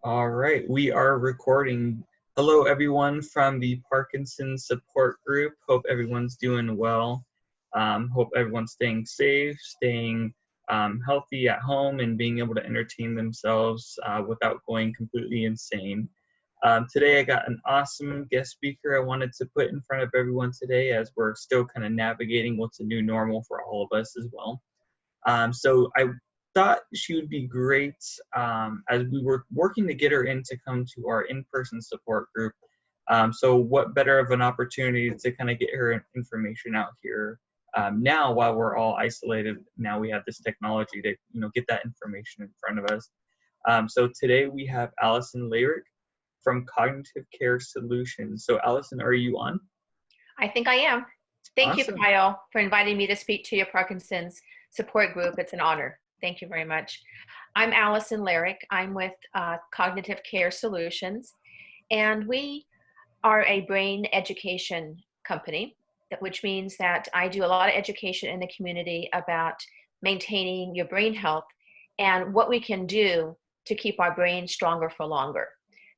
All right, we are recording. Hello, everyone from the Parkinson support group. Hope everyone's doing well. Hope everyone's staying safe, staying healthy at home, and being able to entertain themselves without going completely insane. Today, I got an awesome guest speaker I wanted to put in front of everyone today, as we're still kind of navigating what's a new normal for all of us as well. So I thought she would be great as we were working to get her in to come to our in-person support group. So what better of an opportunity to kind of get her information out here now while we're all isolated. Now we have this technology to get that information in front of us. So today we have Allyson Lehrich from Cognitive Care Solutions. So Allyson, are you on? I think I am. Thank you, Awesome. Kyle, for inviting me to speak to your Parkinson's support group. It's an honor. Thank you very much. I'm Allyson Lehrich. I'm with Cognitive Care Solutions, and we are a brain education company, which means that I do a lot of education in the community about maintaining your brain health and what we can do to keep our brain stronger for longer.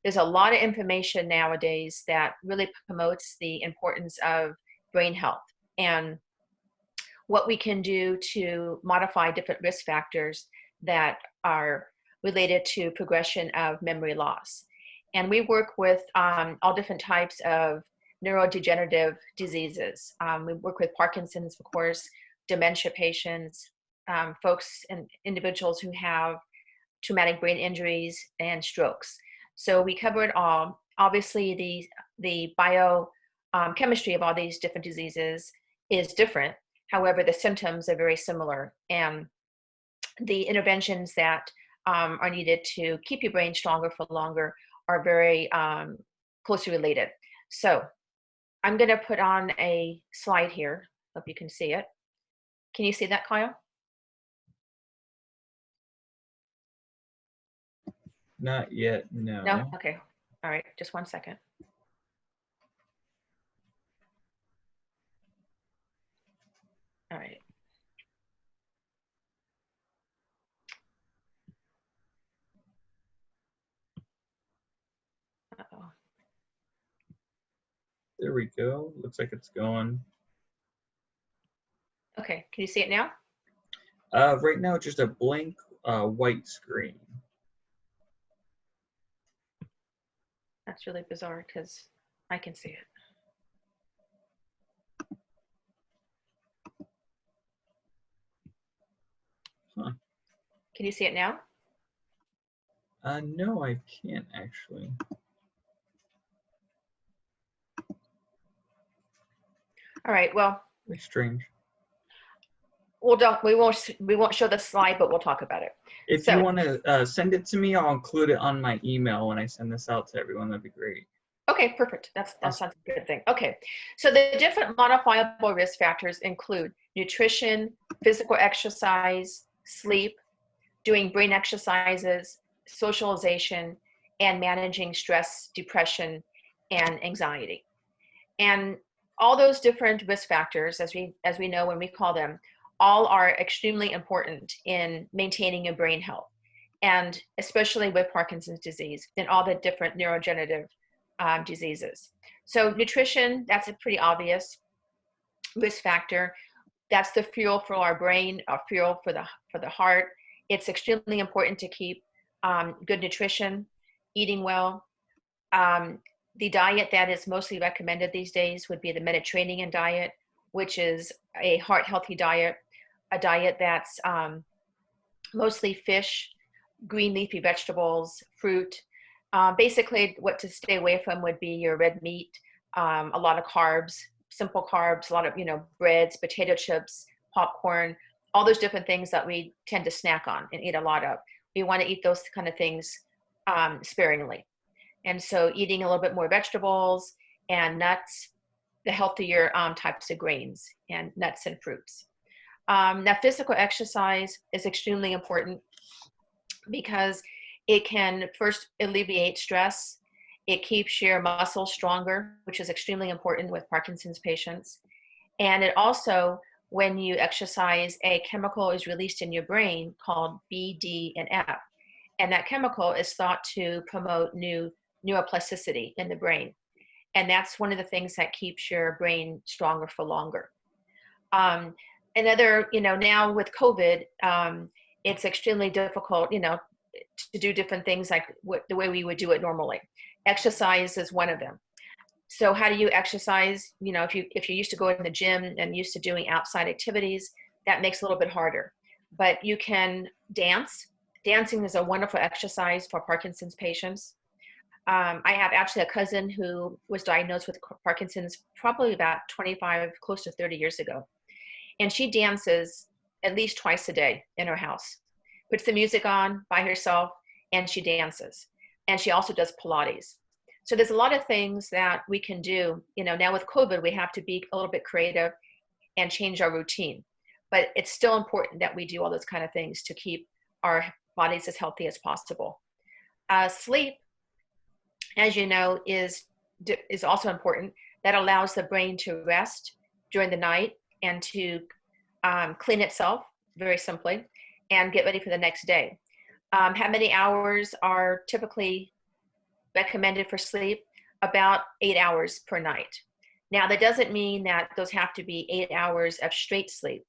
There's a lot of information nowadays that really promotes the importance of brain health and what we can do to modify different risk factors that are related to progression of memory loss. And we work with all different types of neurodegenerative diseases. We work with Parkinson's, of course, dementia patients, folks and individuals who have traumatic brain injuries and strokes. So we cover it all. Obviously, the biochemistry of all these different diseases is different. However, the symptoms are very similar, and the interventions that are needed to keep your brain stronger for longer are very closely related. So I'm going to put on a slide here. Hope you can see it. Can you see that, Kyle? Not yet, no. No? Okay. All right. Just one second. All right. Uh-oh. There we go. Looks like it's going. Okay. Can you see it now? Right now, just a blank white screen. That's really bizarre because I can see it. Huh. Can you see it now? No, I can't actually. All right. Well, Very strange. we won't show the slide, but we'll talk about it. If you want to send it to me, I'll include it on my email when I send this out to everyone. That'd be great. Okay, perfect. That Awesome. sounds a good thing. Okay, so the different modifiable risk factors include nutrition, physical exercise, sleep, doing brain exercises, socialization, and managing stress, depression, and anxiety. And all those different risk factors, as we know when we call them, all are extremely important in maintaining your brain health, and especially with Parkinson's disease and all the different neurodegenerative diseases. So nutrition, that's a pretty obvious risk factor. That's the fuel for our brain, fuel for the heart. It's extremely important to keep good nutrition, eating well. The diet that is mostly recommended these days would be the Mediterranean diet, which is a heart-healthy diet, a diet that's mostly fish, green leafy vegetables, fruit. Basically, what to stay away from would be your red meat, a lot of carbs, simple carbs, a lot of breads, potato chips, popcorn, all those different things that we tend to snack on and eat a lot of. We want to eat those kind of things sparingly. And so eating a little bit more vegetables and nuts, the healthier types of grains and nuts and fruits. Now, physical exercise is extremely important because it can first alleviate stress. It keeps your muscles stronger, which is extremely important with Parkinson's patients. And it also, when you exercise, a chemical is released in your brain called BDNF. And that chemical is thought to promote new neuroplasticity in the brain. And that's one of the things that keeps your brain stronger for longer. Another, now with COVID, it's extremely difficult, to do different things like the way we would do it normally. Exercise is one of them. So how do you exercise? If you're used to going to the gym and used to doing outside activities, that makes it a little bit harder. But you can dance. Dancing is a wonderful exercise for Parkinson's patients. I have actually a cousin who was diagnosed with Parkinson's probably about 25, close to 30 years ago. And she dances at least twice a day in her house, puts the music on by herself, and she dances. And she also does Pilates. So there's a lot of things that we can do. Now with COVID, we have to be a little bit creative and change our routine. But it's still important that we do all those kind of things to keep our bodies as healthy as possible. Sleep, as you know, is also important. That allows the brain to rest during the night and to clean itself, very simply, and get ready for the next day. How many hours are typically recommended for sleep? About 8 hours per night. Now, that doesn't mean that those have to be 8 hours of straight sleep.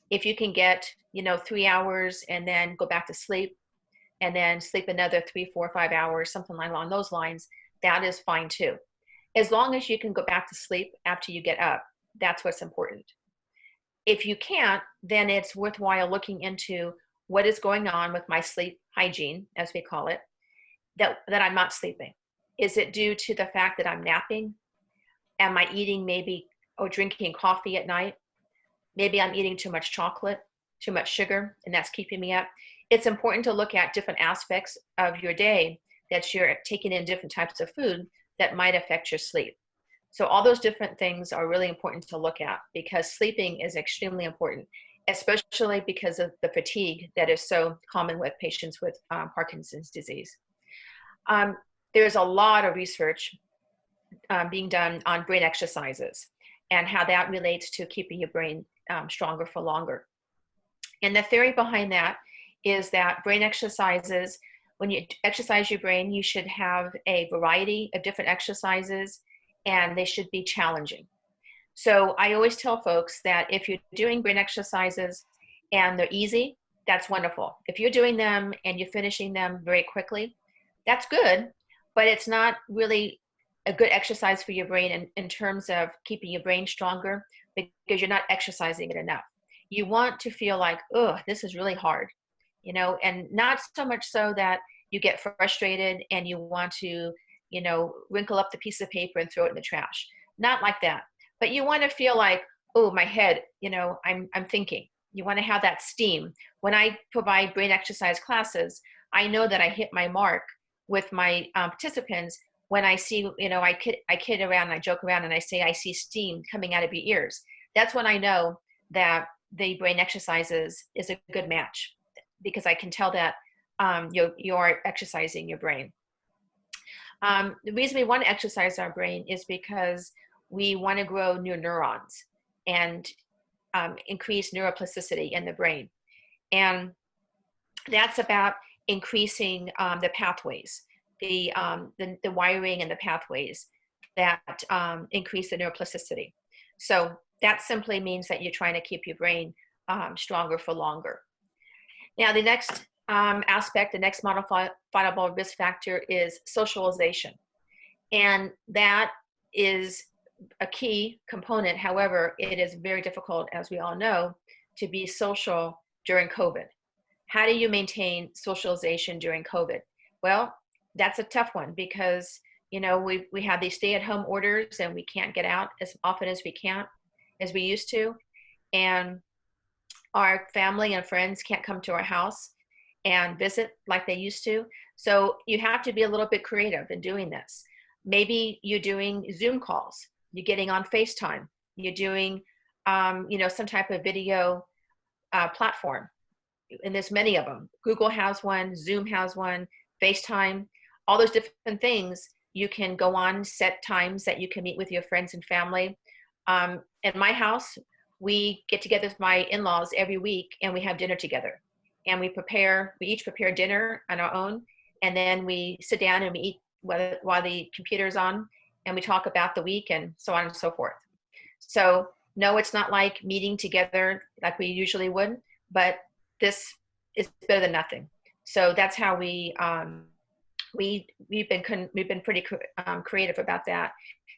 If you can get, 3 hours and then go back to sleep and then sleep another 3, 4, 5 hours, something along those lines, that is fine too. As long as you can go back to sleep after you get up, that's what's important. If you can't, then it's worthwhile looking into what is going on with my sleep hygiene, as we call it, that I'm not sleeping. Is it due to the fact that I'm napping? Am I eating maybe or drinking coffee at night? Maybe I'm eating too much chocolate, too much sugar, and that's keeping me up. It's important to look at different aspects of your day that you're taking in different types of food that might affect your sleep. So all those different things are really important to look at because sleeping is extremely important, especially because of the fatigue that is so common with patients with Parkinson's disease. There's a lot of research being done on brain exercises and how that relates to keeping your brain stronger for longer. And the theory behind that is that brain exercises, when you exercise your brain, you should have a variety of different exercises and they should be challenging. So I always tell folks that if you're doing brain exercises and they're easy, that's wonderful. If you're doing them and you're finishing them very quickly, that's good, but it's not really a good exercise for your brain in terms of keeping your brain stronger because you're not exercising it enough. You want to feel like, oh, this is really hard, and not so much so that you get frustrated and you want to, wrinkle up the piece of paper and throw it in the trash. Not like that. But you want to feel like, oh, my head, I'm thinking. You want to have that steam. When I provide brain exercise classes, I know that I hit my mark with my participants when I see, I kid around and I joke around and I say, I see steam coming out of your ears. That's when I know that the brain exercises is a good match because I can tell that you're exercising your brain. The reason we want to exercise our brain is because we want to grow new neurons and increase neuroplasticity in the brain. And that's about increasing the pathways, the wiring and the pathways that increase the neuroplasticity. So that simply means that you're trying to keep your brain stronger for longer. Now, the next aspect, the next modifiable risk factor is socialization. And that is a key component. However, it is very difficult, as we all know, to be social during COVID. How do you maintain socialization during COVID? Well, that's a tough one because, we have these stay-at-home orders and we can't get out as often as we used to. And our family and friends can't come to our house and visit like they used to. So you have to be a little bit creative in doing this. Maybe you're doing Zoom calls, you're getting on FaceTime, you're doing, some type of video platform. And there's many of them. Google has one, Zoom has one, FaceTime, all those different things. You can go on, set times that you can meet with your friends and family. At my house, we get together with my in-laws every week and we have dinner together. and we each prepare dinner on our own, and then we sit down and we eat while the computer's on, and we talk about the week and so on and so forth. So no, it's not like meeting together like we usually would, but this is better than nothing. So that's how we've been pretty creative about that.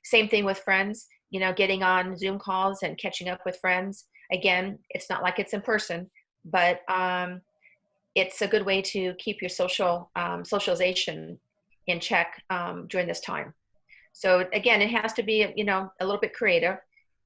Same thing with friends, getting on Zoom calls and catching up with friends. Again, it's not like it's in person, but it's a good way to keep your socialization in check during this time. So again, it has to be, a little bit creative,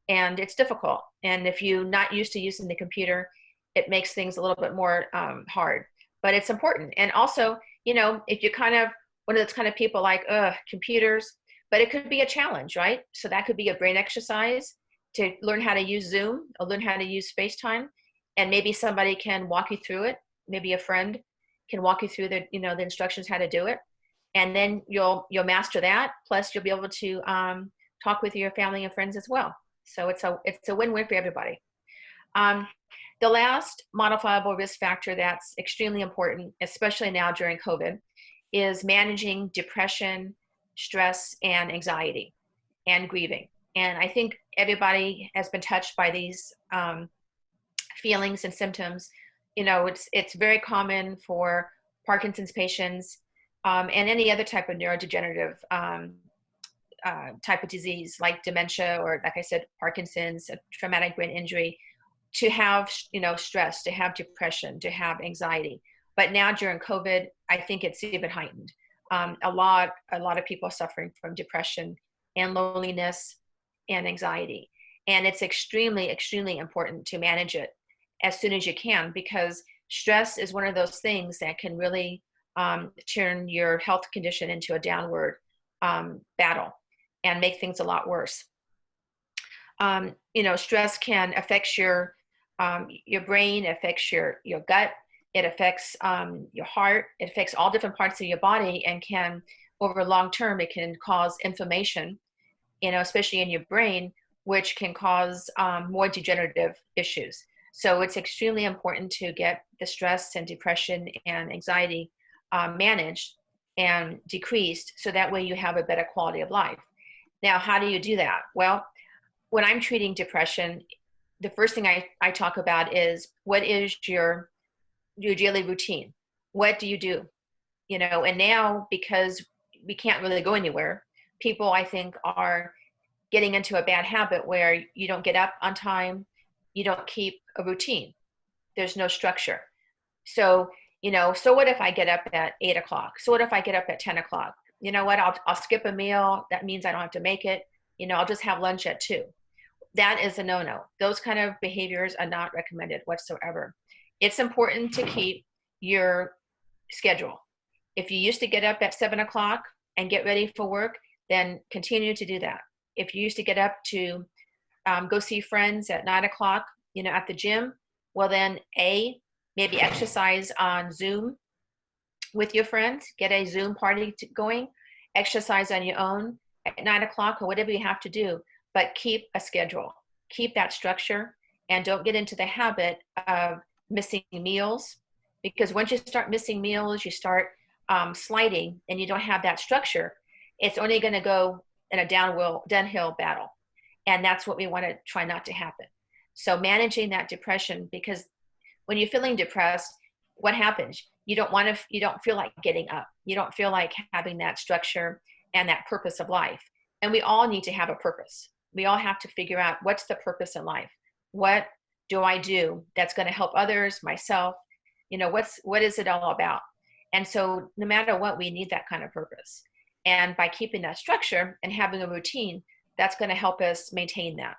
and it's difficult. And if you're not used to using the computer, it makes things a little bit more hard, but it's important. And also, if you're kind of one of those kind of people like, computers, but it could be a challenge, right? So that could be a brain exercise to learn how to use Zoom or learn how to use FaceTime, and maybe somebody can walk you through it. Maybe a friend can walk you through the instructions how to do it. And then you'll master that. Plus you'll be able to talk with your family and friends as well. So it's a win-win for everybody. The last modifiable risk factor that's extremely important, especially now during COVID, is managing depression, stress, and anxiety, and grieving. And I think everybody has been touched by these feelings and symptoms. It's very common for Parkinson's patients and any other type of neurodegenerative type of disease like dementia, or like I said, Parkinson's, a traumatic brain injury, to have, stress, to have depression, to have anxiety. But now during COVID, I think it's even heightened. A lot of people are suffering from depression and loneliness and anxiety. And it's extremely, extremely important to manage it as soon as you can, because stress is one of those things that can really turn your health condition into a downward battle and make things a lot worse. Stress can affect your brain, affects your gut, it affects your heart, it affects all different parts of your body, and can, over long term, it can cause inflammation, especially in your brain, which can cause more degenerative issues. So it's extremely important to get the stress and depression and anxiety managed and decreased, so that way you have a better quality of life. Now, how do you do that? Well, when I'm treating depression, the first thing I talk about is, what is your daily routine? What do you do? And now, because we can't really go anywhere, people, I think, are getting into a bad habit where you don't get up on time, you don't keep a routine, there's no structure. So, so what if I get up at 8 o'clock? So what if I get up at 10 o'clock? You know what, I'll skip a meal. That means I don't have to make it. I'll just have lunch at 2. That is a no-no. Those kind of behaviors are not recommended whatsoever. It's important to keep your schedule. If you used to get up at 7 o'clock and get ready for work, then continue to do that. If you used to get up to go see friends at 9 o'clock, at the gym, well then, maybe exercise on Zoom with your friends, get a Zoom party going, exercise on your own at 9 o'clock or whatever you have to do, but keep a schedule, keep that structure, and don't get into the habit of missing meals, because once you start missing meals, you start sliding and you don't have that structure, it's only going to go in a downhill battle. And that's what we want to try not to happen. So managing that depression, because when you're feeling depressed, what happens? You don't feel like getting up. You don't feel like having that structure and that purpose of life. And we all need to have a purpose. We all have to figure out, what's the purpose in life? What do I do that's going to help others, myself? What is it all about? And so no matter what, we need that kind of purpose. And by keeping that structure and having a routine, that's going to help us maintain that.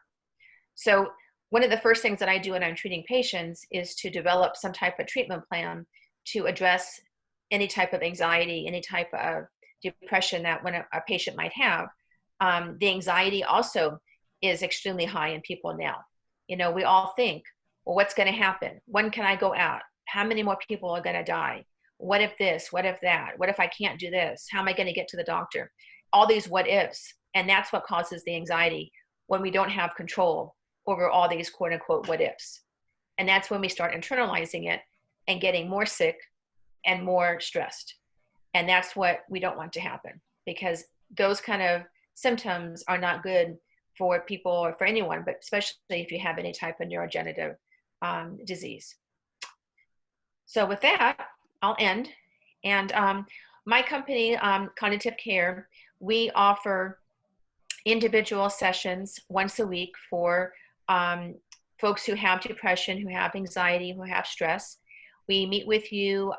So one of the first things that I do when I'm treating patients is to develop some type of treatment plan to address any type of anxiety, any type of depression that when a patient might have. The anxiety also is extremely high in people now. We all think, well, what's going to happen? When can I go out? How many more people are going to die? What if this? What if that? What if I can't do this? How am I going to get to the doctor? All these what ifs. And that's what causes the anxiety, when we don't have control over all these quote unquote what ifs. And that's when we start internalizing it and getting more sick and more stressed. And that's what we don't want to happen, because those kind of symptoms are not good for people or for anyone, but especially if you have any type of neurodegenerative disease. So with that, I'll end. And my company, Cognitive Care, we offer individual sessions once a week for folks who have depression, who have anxiety, who have stress. We meet with you.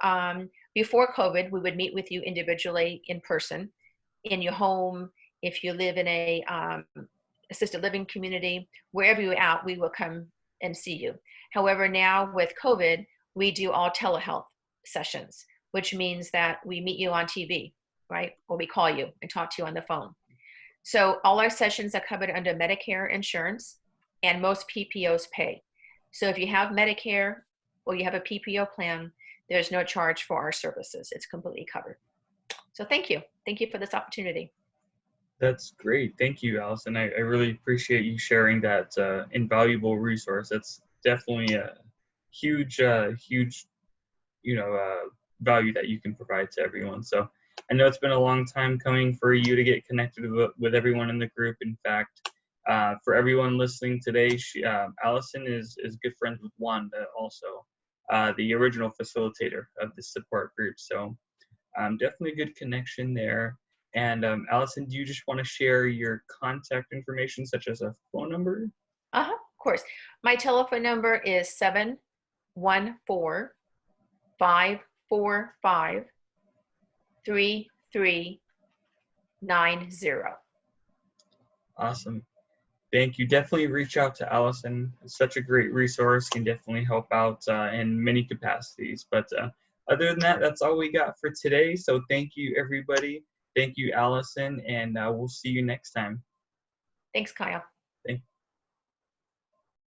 Before COVID, we would meet with you individually in person, in your home. If you live in a assisted living community, wherever you're at, we will come and see you. However, now with COVID, we do all telehealth sessions, which means that we meet you on TV, right? Or we call you and talk to you on the phone. So all our sessions are covered under Medicare insurance, and most PPOs pay. So if you have Medicare or you have a PPO plan, there's no charge for our services. It's completely covered. So thank you. Thank you for this opportunity. That's great. Thank you, Allyson. I really appreciate you sharing that invaluable resource. That's definitely a huge, huge, value that you can provide to everyone. So I know it's been a long time coming for you to get connected with everyone in the group. In fact, for everyone listening today, Allyson is good friends with Wanda, also the original facilitator of the support group. So definitely a good connection there. And Allyson, do you just want to share your contact information, such as a phone number? Of course. My telephone number is 714-545-3390. Awesome. Thank you. Definitely reach out to Allyson. It's such a great resource, can definitely help out in many capacities. But other than that, that's all we got for today. So thank you, everybody. Thank you, Allyson, and we'll see you next time. Thanks, Kyle.